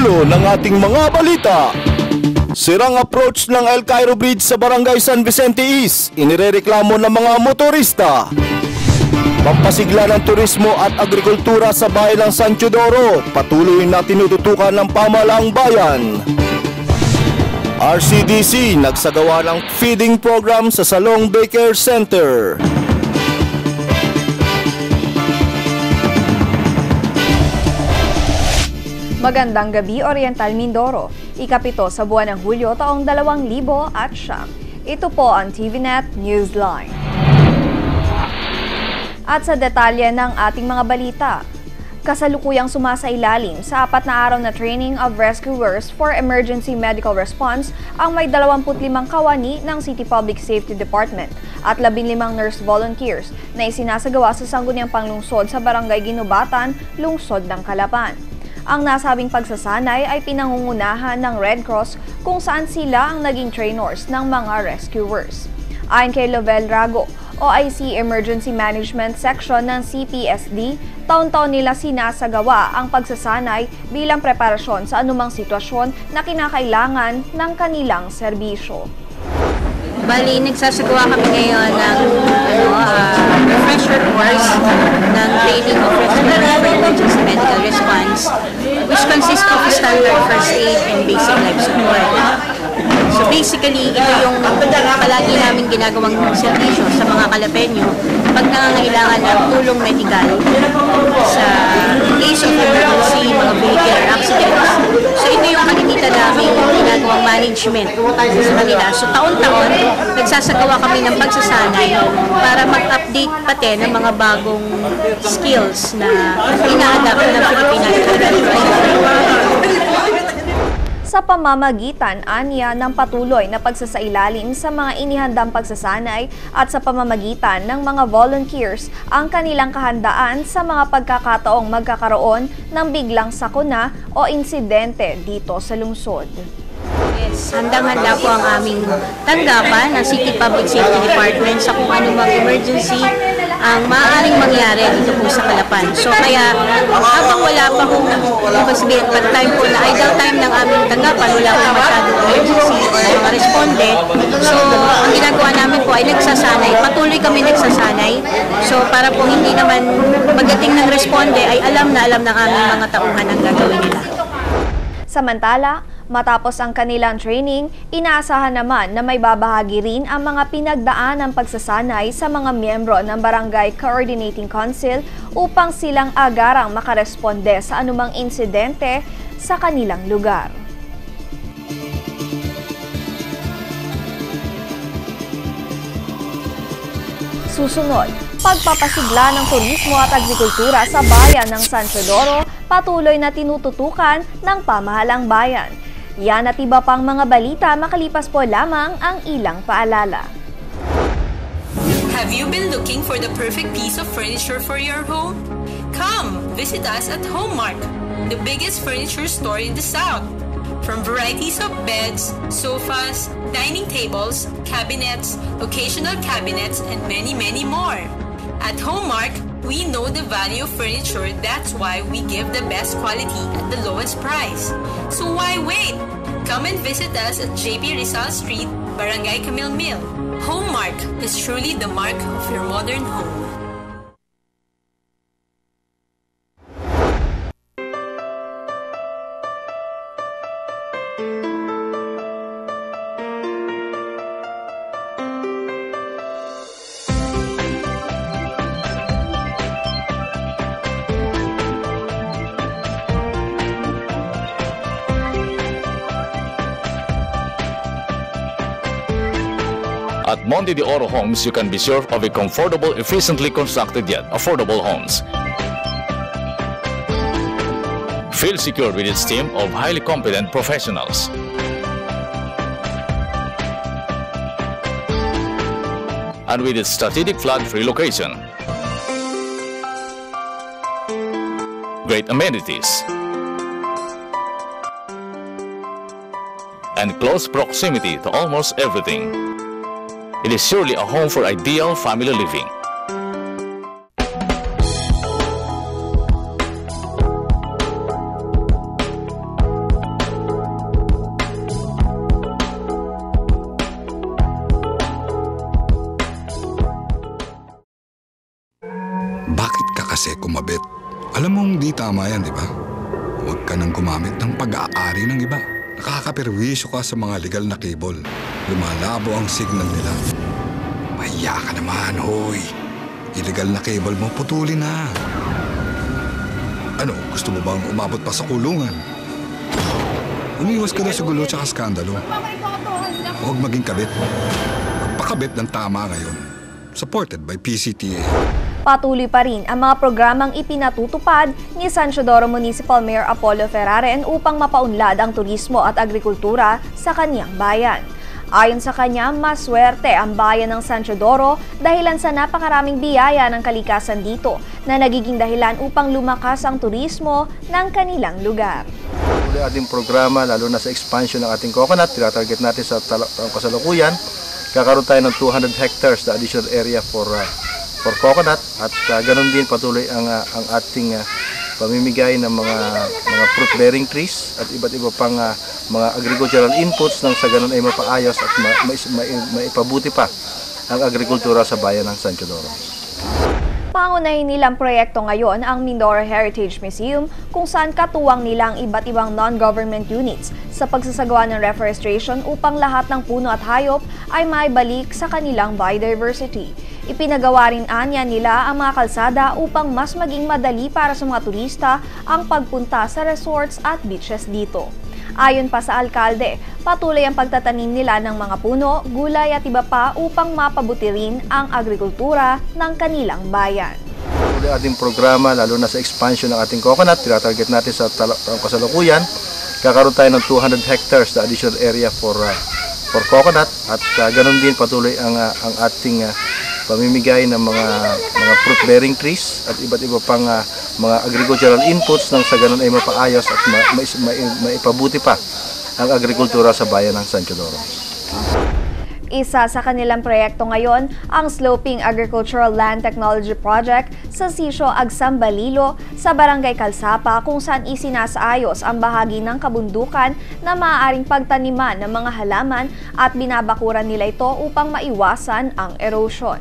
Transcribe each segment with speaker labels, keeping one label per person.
Speaker 1: detalyo ng ating mga balita. Sirang approach ng El Cairo Bridge sa Barangay San Vicente East, inirereklamo ng mga motorista. Pampasigla ng turismo at agrikultura sa bayan ng San Teodoro, patuloy na tinututukan ng pamahalaang bayan. RCDC nagsagawa ng feeding program sa Salong Daycare Center.
Speaker 2: Magandang gabi, Oriental Mindoro. Ikapito sa buwan ng Hulyo taong 2009. Ito po ang TVNet Newsline. At sa detalye ng ating mga balita, kasalukuyang sumasailalim sa 4 na araw na training of rescuers for emergency medical response ang may 25 kawani ng City Public Safety Department at 15 nurse volunteers na isinasagawa sa Sangguniang Panglungsod sa Barangay Ginubatan, Lungsod ng Calapan. Ang nasabing pagsasanay ay pinangungunahan ng Red Cross kung saan sila ang naging trainers ng mga rescuers. Ayon kay Lovell Rago, OIC Emergency Management Section ng CPSD, taon-taon nila sinasagawa ang pagsasanay bilang preparasyon sa anumang sitwasyon na kinakailangan ng kanilang serbisyo.
Speaker 3: Bali, nagsasagawa kami ngayon ng refresher course ng training of rescuers for emergency medical response, which consists of standard first aid and basic life support. So basically, ito yung palagi namin ginagawang servisyo sa mga Calapeño pag nangangailangan ng tulong medikal sa case of emergency, mga vehicular accidents. So ito yung makikita namin ginagawang management sa kanila. So taon-taon, nagsasagawa kami ng pagsasanay para mag-update pati ng mga bagong skills na ina-adapt ng Pilipinas.
Speaker 2: Sa pamamagitan anya ng patuloy na pagsasailalim sa mga inihandang pagsasanay at sa pamamagitan ng mga volunteers ang kanilang kahandaan sa mga pagkakataong magkakaroon ng biglang sakuna o insidente dito sa lungsod.
Speaker 3: Yes, handang-handa po ang aming tanggapan ng City Public Safety Department sa kung anumang emergency ang maaaring mangyari dito po sa Calapan. So kaya habang wala pa kung sabihin, pag time po na idle time ng aming tanggapan, wala pa masyadong emergency o mga responde. So ang ginagawa namin po ay nagsasanay. Patuloy kami nagsasanay. So para po hindi naman pagdating ng responde ay alam ng aming mga tauhan ang gagawin nila.
Speaker 2: Samantala, matapos ang kanilang training, inaasahan naman na may babahagi rin ang mga pinagdaan ng pagsasanay sa mga miyembro ng Barangay Coordinating Council upang silang agarang makaresponde sa anumang insidente sa kanilang lugar. Susunod, pagpapasigla ng turismo at agrikultura sa bayan ng San Teodoro, patuloy na tinututukan ng pamahalang bayan. Yan at iba pang mga balita, makalipas po lamang ang ilang paalala.
Speaker 4: Have you been looking for the perfect piece of furniture for your home? Come, visit us at Homemark, the biggest furniture store in the South. From varieties of beds, sofas, dining tables, cabinets, occasional cabinets, and many, many more. At Homemark, we know the value of furniture. That's why we give the best quality at the lowest price. So why wait? Come and visit us at JP Rizal Street, Barangay Camille Mill. Homemark is truly the mark of your modern home.
Speaker 5: At Monte de Oro Homes, you can be sure of a comfortable, efficiently constructed yet affordable homes. Feel secure with its team of highly competent professionals. And with its strategic flood-free location. Great amenities. And close proximity to almost everything. It is surely a home for ideal family living.
Speaker 6: kumabit. Alam mong di tama yan, di ba? Huwag ka nang gumamit ng pag-aari ng iba. Nakakaperwisyo ka sa mga legal na cable. Lumalabo ang signal nila. Mahiya ka naman, hoy. Illegal na cable mo, putulin na. Ano, gusto mo bang umabot pa sa kulungan? Umiwas ka na sa gulo tsaka skandalo. Huwag maging kabit. Magpakabit ng tama ngayon. Supported by PCTA.
Speaker 2: Patuloy pa rin ang mga programang ipinatutupad ni San Teodoro Municipal Mayor Apollo Ferraren upang mapaunlad ang turismo at agrikultura sa kanyang bayan. Ayon sa kanya, maswerte ang bayan ng San Teodoro dahilan sa napakaraming biyaya ng kalikasan dito na nagiging dahilan upang lumakas ang turismo ng kanilang lugar.
Speaker 7: Uli ating programa, lalo na sa expansion ng ating coconut, tinatarget natin sa taong kasalukuyan. Kakaroon tayo ng 200 hectares na additional area for coconut at ganun din patuloy ang ating pamimigay ng mga fruit bearing trees at iba't iba pang mga agricultural inputs nang sa ganun ay mapaayos at maipabuti pa ang agrikultura sa bayan ng San Teodoro.
Speaker 2: Pangunahin nilang proyekto ngayon ang Mindoro Heritage Museum kung saan katuwang nilang iba't ibang non-government units sa pagsasagawa ng reforestation upang lahat ng puno at hayop ay maibalik sa kanilang biodiversity. Ipinagawa rin anya nila ang mga kalsada upang mas maging madali para sa mga turista ang pagpunta sa resorts at beaches dito. Ayon pa sa alkalde, patuloy ang pagtatanim nila ng mga puno, gulay at iba pa upang mapabuti rin ang agrikultura ng kanilang bayan.
Speaker 7: Uli ating programa, lalo na sa expansion ng ating coconut, tinatarget natin sa taong kasalukuyan. Kakaroon tayo ng 200 hectares na additional area for coconut at ganun din patuloy ang ating pamimigay ng mga fruit bearing trees at iba't iba pang mga agricultural inputs nang sa ganun ay mapaayos at maipabuti pa ang agrikultura sa bayan ng San Teodoro.
Speaker 2: Isa sa kanilang proyekto ngayon ang Sloping Agricultural Land Technology Project sa Sitio Agsambalilo sa Barangay Calsapa kung saan isinasaayos ang bahagi ng kabundukan na maaaring pagtaniman ng mga halaman at binabakuran nila ito upang maiwasan ang erosion.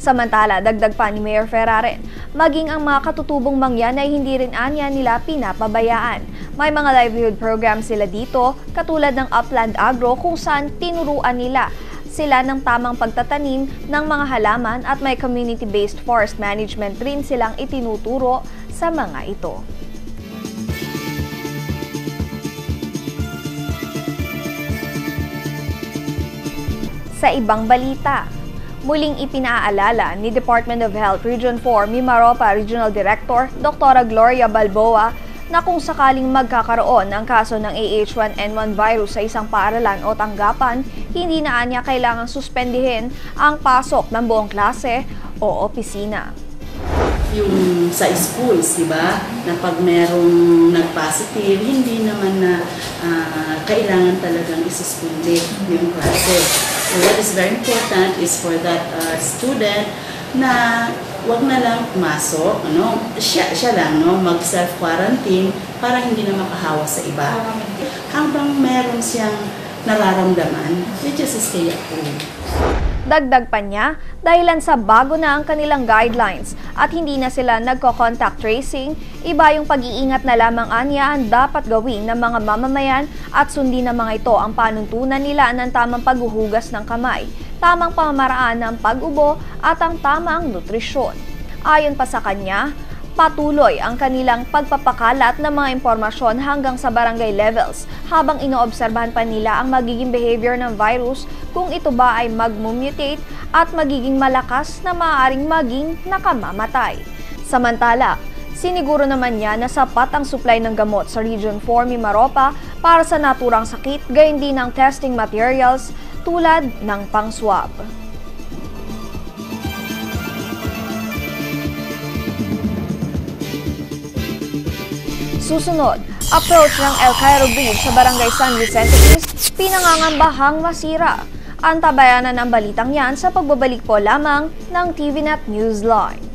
Speaker 2: Samantala, dagdag pa ni Mayor Ferraren, maging ang mga katutubong mangyan ay hindi rin anya nila pinapabayaan. May mga livelihood programs sila dito katulad ng Upland Agro kung saan tinuruan nila sila ng tamang pagtatanim ng mga halaman at may community-based forest management rin silang itinuturo sa mga ito. Sa ibang balita, muling ipinaalala ni Department of Health Region 4 Mimaropa Regional Director Dr. Gloria Balboa na kung sakaling magkakaroon ng kaso ng AH1N1 virus sa isang paaralan o tanggapan, hindi na anya kailangang suspendihin ang pasok ng buong klase o opisina.
Speaker 8: Yung sa schools, di ba, na pag merong nag-positive, hindi naman na kailangan talagang isuspindi yung klase. So what is very important is for that student na wag na lang pumasok, siya lang mag-self-quarantine para hindi na makahawa sa iba. Habang meron siyang nararamdaman, they just stay at home.
Speaker 2: Dagdag pa niya, dahilan sa bago na ang kanilang guidelines at hindi na sila nagko-contact tracing, iba yung pag-iingat na lamang anya ang dapat gawin ng mga mamamayan at sundin ng mga ito ang panuntunan nila ng tamang paghuhugas ng kamay, tamang pamamaraan ng pag-ubo at ang tamang nutrisyon. Ayon pa sa kanya, patuloy ang kanilang pagpapakalat ng mga impormasyon hanggang sa barangay levels habang inoobserbahan pa nila ang magiging behavior ng virus kung ito ba ay mag-mutate at magiging malakas na maaaring maging nakamamatay. Samantala, siniguro naman niya na sapat ang supply ng gamot sa Region 4 Mimaropa para sa naturang sakit, gayon din ng testing materials tulad ng pang-swab. Susunod, approach ng El Cairo Bridge sa Barangay San Vicente East, pinangangambahang masira. Antabayanan ang balitang yan sa pagbabalik po lamang ng TVNet Newsline.